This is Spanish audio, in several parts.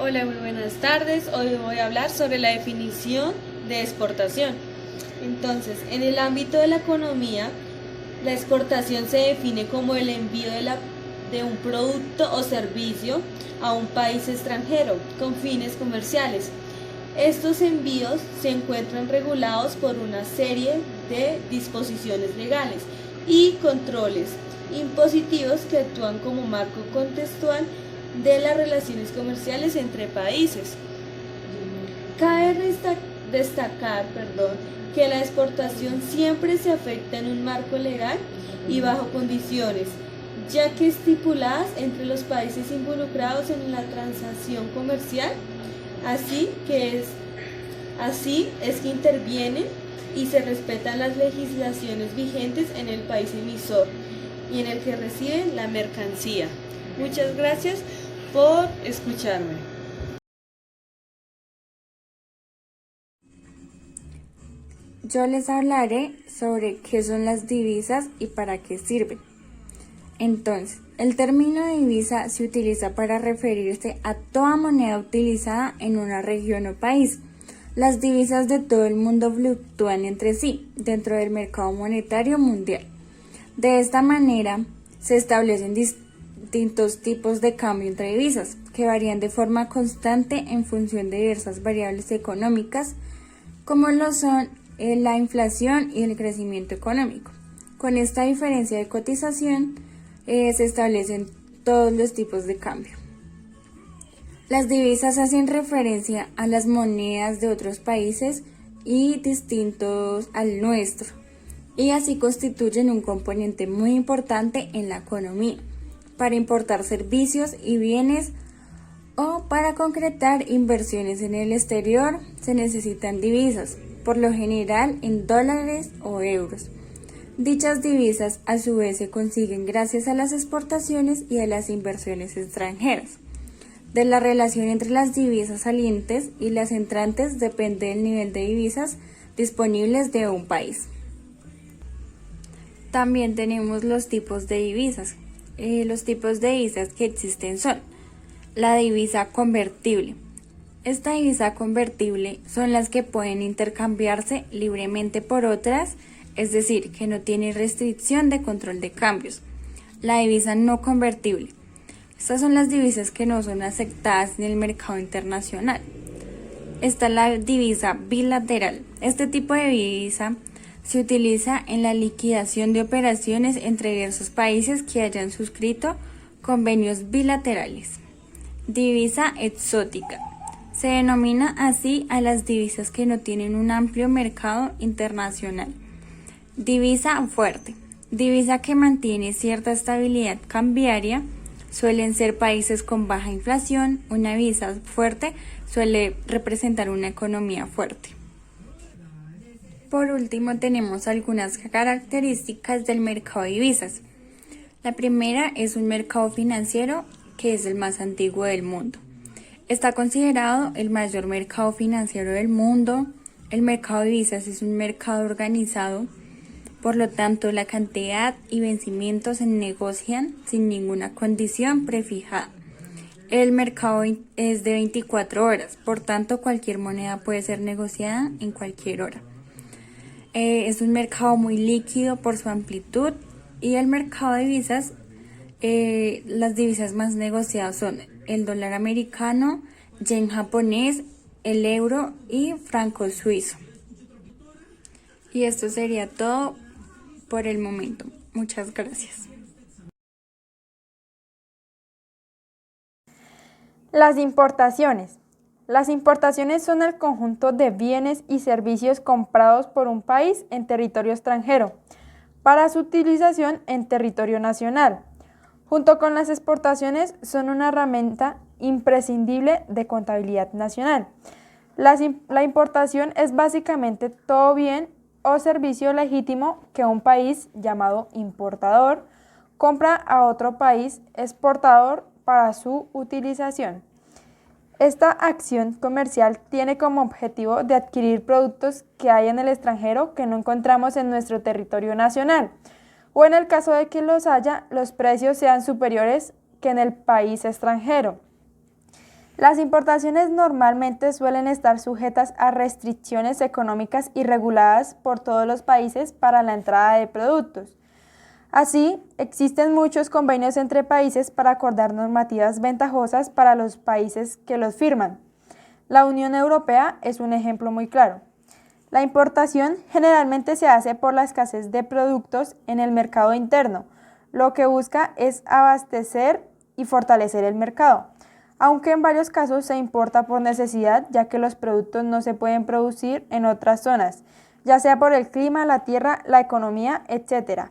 Hola, muy buenas tardes. Hoy voy a hablar sobre la definición de exportación. Entonces, en el ámbito de la economía, la exportación se define como el envío de un producto o servicio a un país extranjero con fines comerciales. Estos envíos se encuentran regulados por una serie de disposiciones legales y controles impositivos que actúan como marco contextual de las relaciones comerciales entre países. Cabe destacar que la exportación siempre se afecta en un marco legal y bajo condiciones, ya que estipuladas entre los países involucrados en la transacción comercial, así es que intervienen y se respetan las legislaciones vigentes en el país emisor y en el que reciben la mercancía. Muchas gracias por escucharme. Yo les hablaré sobre qué son las divisas y para qué sirven. Entonces, el término divisa se utiliza para referirse a toda moneda utilizada en una región o país. Las divisas de todo el mundo fluctúan entre sí dentro del mercado monetario mundial. De esta manera, se establecen distintos tipos de cambio entre divisas, que varían de forma constante en función de diversas variables económicas, como lo son la inflación y el crecimiento económico. Con esta diferencia de cotización, se establecen todos los tipos de cambio. Las divisas hacen referencia a las monedas de otros países y distintos al nuestro, y así constituyen un componente muy importante en la economía, para importar servicios y bienes o para concretar inversiones en el exterior se necesitan divisas, por lo general en dólares o euros. Dichas divisas a su vez se consiguen gracias a las exportaciones y a las inversiones extranjeras. De la relación entre las divisas salientes y las entrantes depende el nivel de divisas disponibles de un país. También tenemos los tipos de divisas. Los tipos de divisas que existen son la divisa convertible. Esta divisa convertible son las que pueden intercambiarse libremente por otras, es decir, que no tiene restricción de control de cambios. La divisa no convertible. Estas son las divisas que no son aceptadas en el mercado internacional. Está la divisa bilateral. Este tipo de divisa se utiliza en la liquidación de operaciones entre diversos países que hayan suscrito convenios bilaterales. Divisa exótica. Se denomina así a las divisas que no tienen un amplio mercado internacional. Divisa fuerte. Divisa que mantiene cierta estabilidad cambiaria. Suelen ser países con baja inflación. Una divisa fuerte suele representar una economía fuerte. Por último, tenemos algunas características del mercado de divisas. La primera es un mercado financiero que es el más antiguo del mundo. Está considerado el mayor mercado financiero del mundo. El mercado de divisas es un mercado organizado, por lo tanto la cantidad y vencimientos se negocian sin ninguna condición prefijada. El mercado es de 24 horas, por tanto cualquier moneda puede ser negociada en cualquier hora. Es un mercado muy líquido por su amplitud y el mercado de divisas, las divisas más negociadas son el dólar americano, yen japonés, el euro y franco suizo. Y esto sería todo por el momento. Muchas gracias. Las importaciones. Las importaciones son el conjunto de bienes y servicios comprados por un país en territorio extranjero para su utilización en territorio nacional. Junto con las exportaciones son una herramienta imprescindible de contabilidad nacional. La importación es básicamente todo bien o servicio legítimo que un país llamado importador compra a otro país exportador para su utilización. Esta acción comercial tiene como objetivo de adquirir productos que hay en el extranjero que no encontramos en nuestro territorio nacional, o en el caso de que los haya, los precios sean superiores que en el país extranjero. Las importaciones normalmente suelen estar sujetas a restricciones económicas y reguladas por todos los países para la entrada de productos. Así, existen muchos convenios entre países para acordar normativas ventajosas para los países que los firman. La Unión Europea es un ejemplo muy claro. La importación generalmente se hace por la escasez de productos en el mercado interno. Lo que busca es abastecer y fortalecer el mercado, aunque en varios casos se importa por necesidad, ya que los productos no se pueden producir en otras zonas, ya sea por el clima, la tierra, la economía, etc.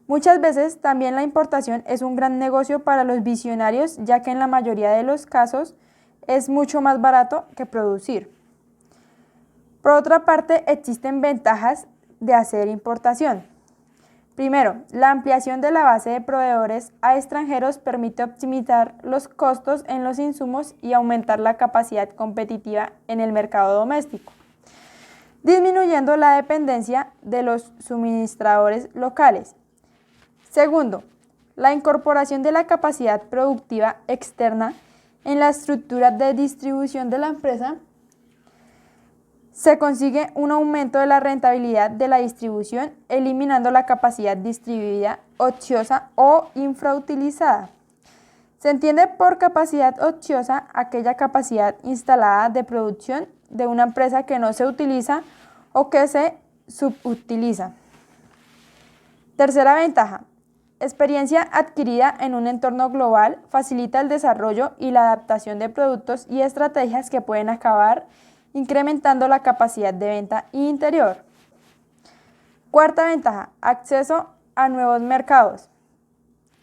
Muchas veces también la importación es un gran negocio para los visionarios, ya que en la mayoría de los casos es mucho más barato que producir. Por otra parte, existen ventajas de hacer importación. Primero, la ampliación de la base de proveedores a extranjeros permite optimizar los costos en los insumos y aumentar la capacidad competitiva en el mercado doméstico, disminuyendo la dependencia de los suministradores locales. Segundo, la incorporación de la capacidad productiva externa en la estructura de distribución de la empresa. Se consigue un aumento de la rentabilidad de la distribución, eliminando la capacidad distribuida ociosa o infrautilizada. Se entiende por capacidad ociosa aquella capacidad instalada de producción de una empresa que no se utiliza o que se subutiliza. Tercera ventaja. Experiencia adquirida en un entorno global facilita el desarrollo y la adaptación de productos y estrategias que pueden acabar incrementando la capacidad de venta interior. Cuarta ventaja, acceso a nuevos mercados.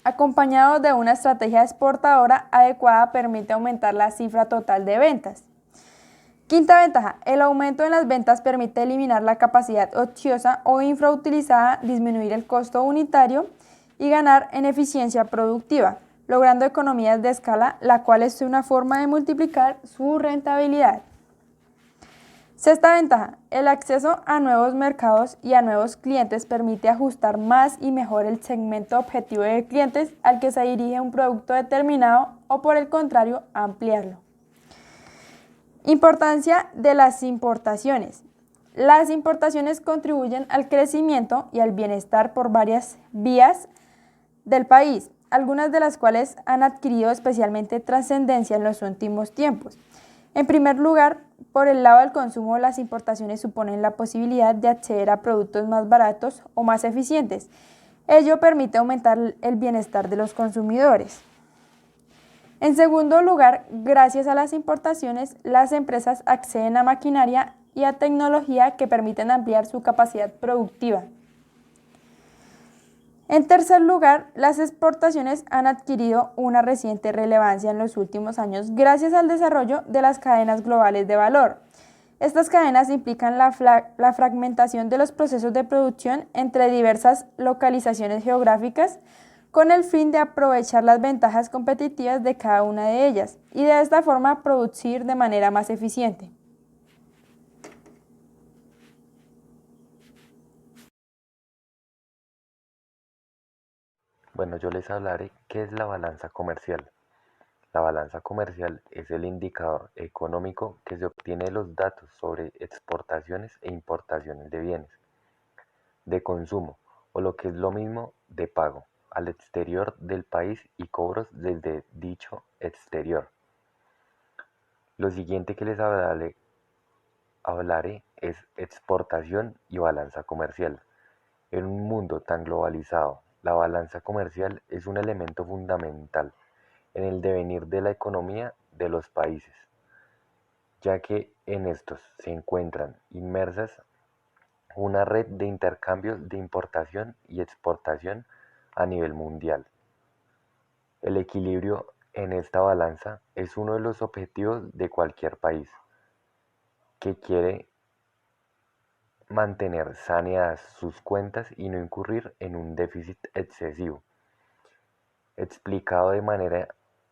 Acompañado de una estrategia exportadora adecuada permite aumentar la cifra total de ventas. Quinta ventaja, el aumento en las ventas permite eliminar la capacidad ociosa o infrautilizada, disminuir el costo unitario y ganar en eficiencia productiva, logrando economías de escala, la cual es una forma de multiplicar su rentabilidad. Sexta ventaja, el acceso a nuevos mercados y a nuevos clientes permite ajustar más y mejor el segmento objetivo de clientes al que se dirige un producto determinado o por el contrario, ampliarlo. Importancia de las importaciones. Las importaciones contribuyen al crecimiento y al bienestar por varias vías del país, algunas de las cuales han adquirido especialmente trascendencia en los últimos tiempos. En primer lugar, por el lado del consumo, las importaciones suponen la posibilidad de acceder a productos más baratos o más eficientes. Ello permite aumentar el bienestar de los consumidores. En segundo lugar, gracias a las importaciones, las empresas acceden a maquinaria y a tecnología que permiten ampliar su capacidad productiva. En tercer lugar, las exportaciones han adquirido una reciente relevancia en los últimos años gracias al desarrollo de las cadenas globales de valor. Estas cadenas implican la fragmentación de los procesos de producción entre diversas localizaciones geográficas con el fin de aprovechar las ventajas competitivas de cada una de ellas y de esta forma producir de manera más eficiente. Bueno, yo les hablaré qué es la balanza comercial. La balanza comercial es el indicador económico que se obtiene de los datos sobre exportaciones e importaciones de bienes, de consumo, o lo que es lo mismo, de pago, al exterior del país y cobros desde dicho exterior. Lo siguiente que les hablaré es exportación y balanza comercial. En un mundo tan globalizado, la balanza comercial es un elemento fundamental en el devenir de la economía de los países, ya que en estos se encuentran inmersas una red de intercambios de importación y exportación a nivel mundial. El equilibrio en esta balanza es uno de los objetivos de cualquier país que quiere mantener saneadas sus cuentas y no incurrir en un déficit excesivo. Explicado de manera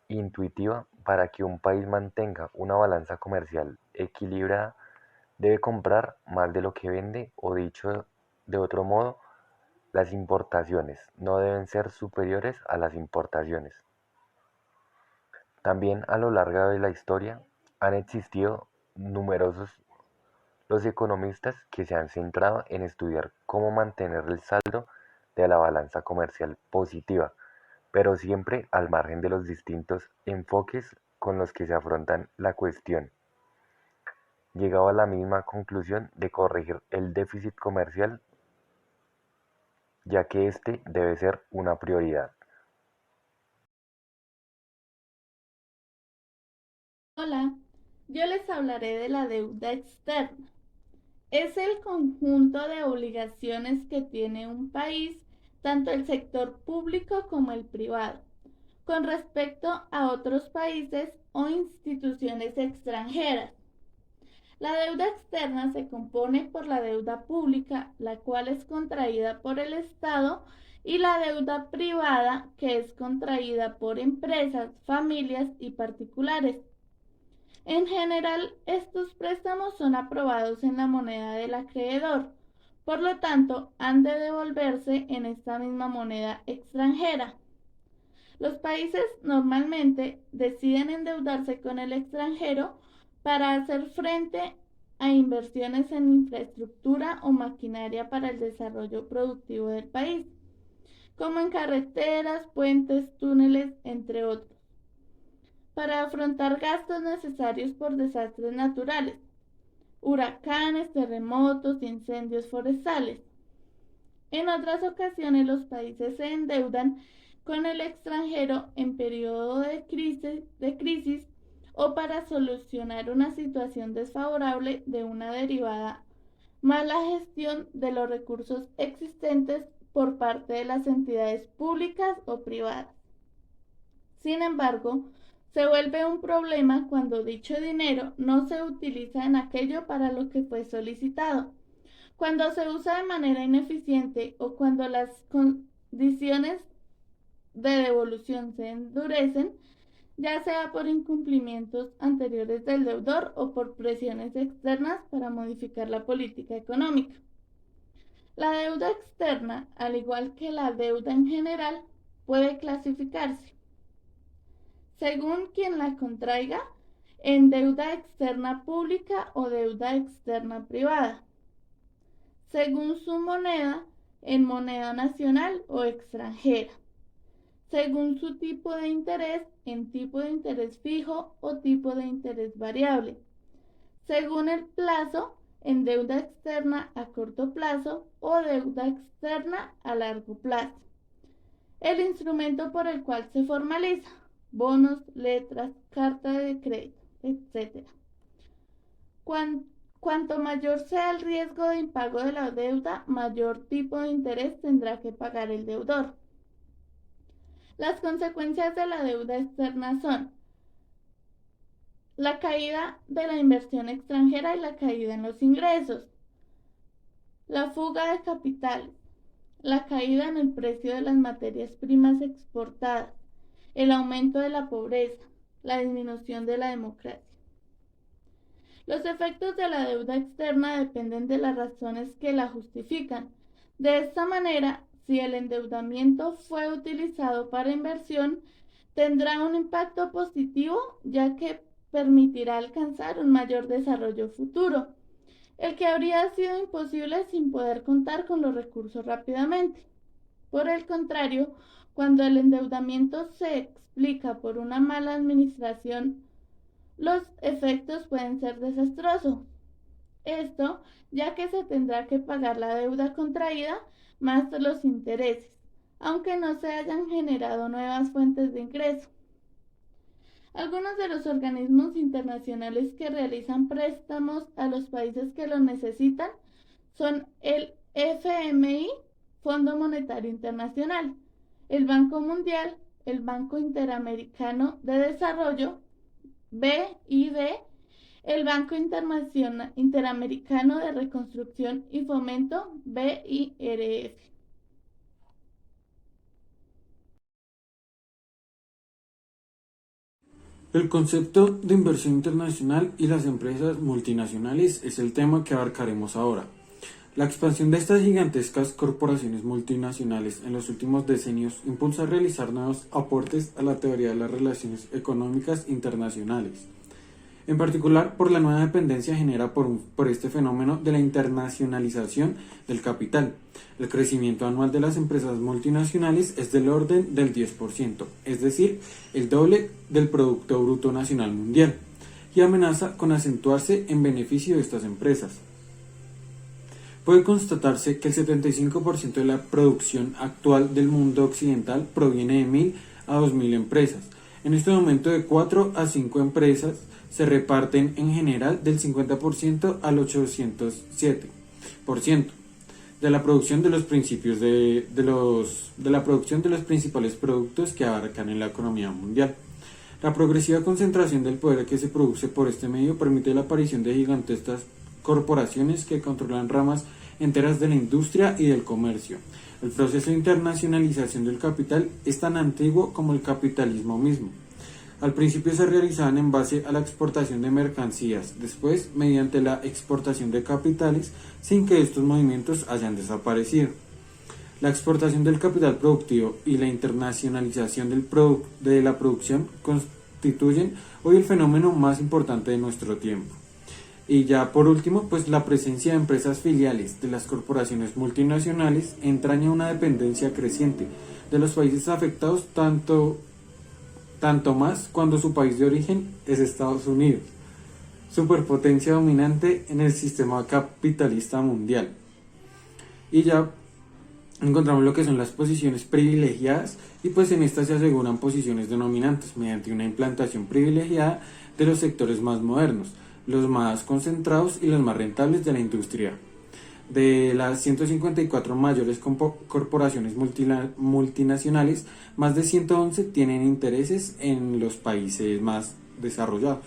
intuitiva, para que un país mantenga una balanza comercial equilibrada, debe comprar más de lo que vende, o dicho de otro modo, las importaciones no deben ser superiores a las importaciones. También a lo largo de la historia han existido numerosos los economistas que se han centrado en estudiar cómo mantener el saldo de la balanza comercial positiva, pero siempre al margen de los distintos enfoques con los que se afrontan la cuestión, llegado a la misma conclusión de corregir el déficit comercial, ya que este debe ser una prioridad. Hola, yo les hablaré de la deuda externa. Es el conjunto de obligaciones que tiene un país, tanto el sector público como el privado, con respecto a otros países o instituciones extranjeras. La deuda externa se compone por la deuda pública, la cual es contraída por el Estado, y la deuda privada, que es contraída por empresas, familias y particulares. En general, estos préstamos son aprobados en la moneda del acreedor, por lo tanto, han de devolverse en esta misma moneda extranjera. Los países normalmente deciden endeudarse con el extranjero para hacer frente a inversiones en infraestructura o maquinaria para el desarrollo productivo del país, como en carreteras, puentes, túneles, entre otros, para afrontar gastos necesarios por desastres naturales, huracanes, terremotos, incendios forestales. En otras ocasiones los países se endeudan con el extranjero en periodo de crisis o para solucionar una situación desfavorable de una derivada mala gestión de los recursos existentes por parte de las entidades públicas o privadas. Sin embargo, se vuelve un problema cuando dicho dinero no se utiliza en aquello para lo que fue solicitado, cuando se usa de manera ineficiente o cuando las condiciones de devolución se endurecen, ya sea por incumplimientos anteriores del deudor o por presiones externas para modificar la política económica. La deuda externa, al igual que la deuda en general, puede clasificarse, según quien la contraiga, en deuda externa pública o deuda externa privada, según su moneda, en moneda nacional o extranjera, según su tipo de interés, en tipo de interés fijo o tipo de interés variable, según el plazo, en deuda externa a corto plazo o deuda externa a largo plazo, el instrumento por el cual se formaliza, bonos, letras, carta de crédito, etc. Cuanto mayor sea el riesgo de impago de la deuda, mayor tipo de interés tendrá que pagar el deudor. Las consecuencias de la deuda externa son la caída de la inversión extranjera y la caída en los ingresos, la fuga de capitales, la caída en el precio de las materias primas exportadas, el aumento de la pobreza, la disminución de la democracia. Los efectos de la deuda externa dependen de las razones que la justifican. De esta manera, si el endeudamiento fue utilizado para inversión, tendrá un impacto positivo, ya que permitirá alcanzar un mayor desarrollo futuro, el que habría sido imposible sin poder contar con los recursos rápidamente. Por el contrario, cuando el endeudamiento se explica por una mala administración, los efectos pueden ser desastrosos. Esto, ya que se tendrá que pagar la deuda contraída más los intereses, aunque no se hayan generado nuevas fuentes de ingreso. Algunos de los organismos internacionales que realizan préstamos a los países que los necesitan son el FMI, Fondo Monetario Internacional, el Banco Mundial, el Banco Interamericano de Desarrollo, BID, el Banco Interamericano de Reconstrucción y Fomento, BIRF. El concepto de inversión internacional y las empresas multinacionales es el tema que abarcaremos ahora. La expansión de estas gigantescas corporaciones multinacionales en los últimos decenios impulsa a realizar nuevos aportes a la teoría de las relaciones económicas internacionales. En particular, por la nueva dependencia generada por este fenómeno de la internacionalización del capital. El crecimiento anual de las empresas multinacionales es del orden del 10%, es decir, el doble del Producto Bruto Nacional Mundial, y amenaza con acentuarse en beneficio de estas empresas. Puede constatarse que el 75% de la producción actual del mundo occidental proviene de 1.000 a 2.000 empresas. En este momento, de 4 a 5 empresas se reparten en general del 50% al 807% de la producción de los principios de la producción de los principales productos que abarcan en la economía mundial. La progresiva concentración del poder que se produce por este medio permite la aparición de gigantescas corporaciones que controlan ramas enteras de la industria y del comercio. El proceso de internacionalización del capital es tan antiguo como el capitalismo mismo. Al principio se realizaban en base a la exportación de mercancías, después mediante la exportación de capitales, sin que estos movimientos hayan desaparecido. La exportación del capital productivo y la internacionalización de la producción constituyen hoy el fenómeno más importante de nuestro tiempo. Y ya por último, pues la presencia de empresas filiales de las corporaciones multinacionales entraña una dependencia creciente de los países afectados, tanto más cuando su país de origen es Estados Unidos, superpotencia dominante en el sistema capitalista mundial. Y ya encontramos lo que son las posiciones privilegiadas, y pues en estas se aseguran posiciones dominantes mediante una implantación privilegiada de los sectores más modernos, los más concentrados y los más rentables de la industria. De las 154 mayores corporaciones multinacionales, más de 111 tienen intereses en los países más desarrollados.